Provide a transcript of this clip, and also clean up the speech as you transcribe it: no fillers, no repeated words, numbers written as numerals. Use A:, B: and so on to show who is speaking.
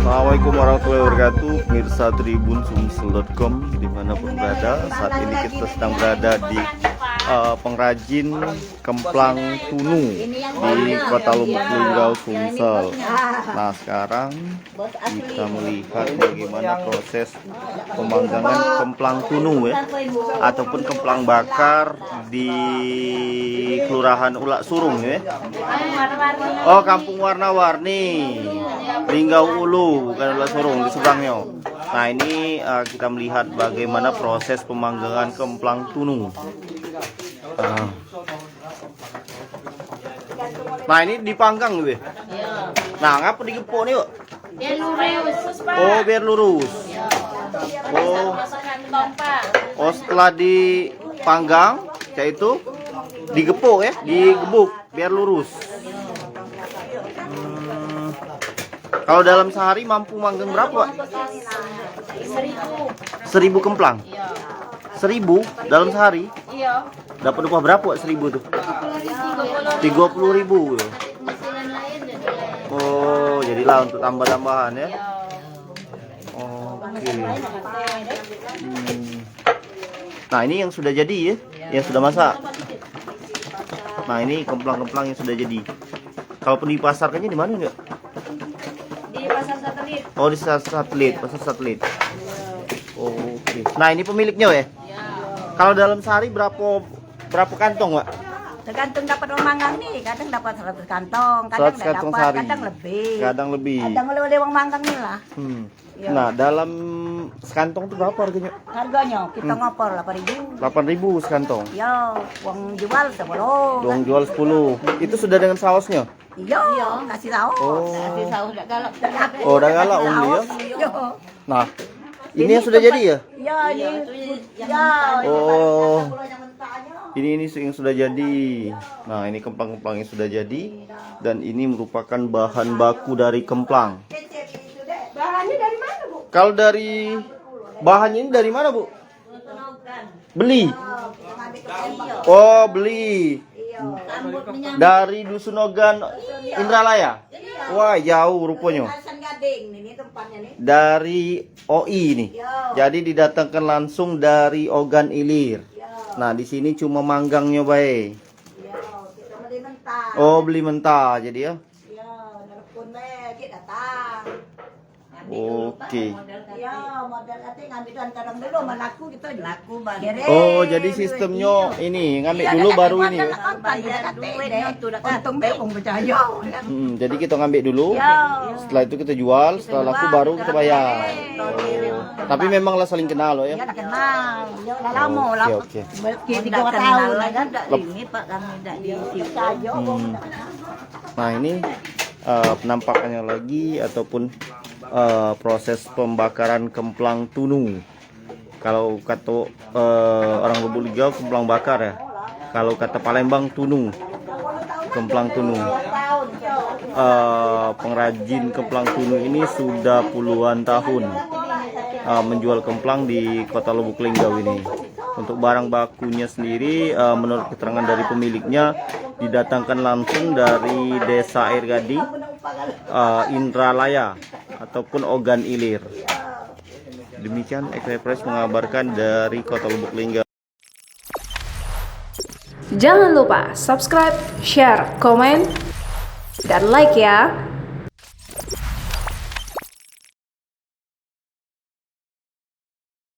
A: Assalamualaikum warahmatullahi wabarakatuh, pemirsa Tribun Sumsel.com dimanapun berada. Saat ini kita sedang berada di pengrajin kemplang tunu di Kota Lubuk Linggau, Sumsel. Nah, sekarang kita melihat bagaimana proses pemanggangan kemplang tunu ya, ataupun kemplang bakar di Kelurahan Ulak Surung ya. Oh, Kampung Warna-Warni, Linggau Ulu, bukan Ulak Surung, di seberangnya. Nah, ini kita melihat bagaimana proses pemanggangan kemplang tunu. Nah, ini dipanggang gitu ya? Nah, ngapa digepok nih, Pak?
B: Biar lurus, Pak.
A: Oh, biar lurus. Oh, setelah dipanggang, kayak itu digepok ya, digebuk biar lurus. Kalau dalam sehari mampu manggang berapa, Pak? 1.000 kemplang. 1.000 dalam sehari?
B: Iya.
A: Dapat upah berapa, Pak, 1.000 tuh? 30.000 ya? Oh, jadilah untuk tambah-tambahan ya? Oke. Nah, ini yang sudah jadi ya? Yang sudah masak. Nah, ini kemplang-kemplang yang sudah jadi. Kalaupun dipasarkannya di mana enggak?
B: Di pasar satelit.
A: Oh, di satelit, pasar satelit. Oke. Nah, ini pemiliknya ya? Kalau dalam sehari berapa kantong, Pak?
C: Tergantung dapat orang manggang nih, kadang dapat 100 kantong, kadang
A: 100
C: enggak
A: kantong
C: dapat,
A: sehari.
C: kadang lebih.
A: Kadang lebih.
C: Kadang oleh orang manggang nih lah. Iya.
A: Nah, dalam sekantong itu berapa harganya?
C: Harganya kita ngopor 8.000.
A: 8.000 sekantong.
C: Ya, uang jual 10.
A: Uang jual 10. Itu sudah dengan sausnya?
C: Iya, kasih saus.
A: Oh.
B: Kasih saus enggak galak.
A: Oh, udah galak Umi ya?
C: Iya.
A: Nah, ini yang sudah jadi ya?
C: Iya, ini. Ya.
A: Oh. Ini yang sudah jadi. Nah, ini kemplang-kemplang yang sudah jadi, dan ini merupakan bahan baku dari kemplang.
C: Bahannya dari mana, Bu?
A: Kalau dari bahannya ini dari mana, Bu? Beli. Oh, beli. Dari Dusun Ogan Indralaya. Wah, jauh rupanya.
C: Ini tempatnya nih.
A: Dari OI nih. Jadi didatangkan langsung dari Ogan Ilir. Nah, di sini cuma manggangnya bae.
C: Kita beli mentah.
A: Oh, beli mentah jadi ya.
C: Iya, telepon kita datang.
A: Oke.
C: Iya, modal nanti ngambil kadang dulu sama laku kita laku bayar.
A: Oh, jadi sistemnya ini ngambil dulu baru ini.
C: Untung beung percaya.
A: Jadi kita ngambil dulu.
C: Ya.
A: Setelah itu kita jual, setelah laku baru kita bayar. Tapi memang lah saling kenal loh ya.
C: Ya kenal. Ya udah lama lah.
A: Oke.
C: Kita 2 tahun lah kan.
B: Ini Pak kami enggak di
A: Nah, ini penampakannya lagi ataupun proses pembakaran kemplang tunu. Kalau kata orang Lubuk Linggau kemplang bakar ya. Kalau kata Palembang tunu, kemplang tunu. Pengrajin kemplang tunu ini sudah puluhan tahun menjual kemplang di Kota Lubuk Linggau ini. Untuk barang bakunya sendiri, menurut keterangan dari pemiliknya, didatangkan langsung dari Desa Air Gading, Indralaya ataupun Ogan Ilir. Demikian Express mengabarkan dari Kota Lubuk Linggau.
D: Jangan lupa subscribe, share, komen, dan like ya.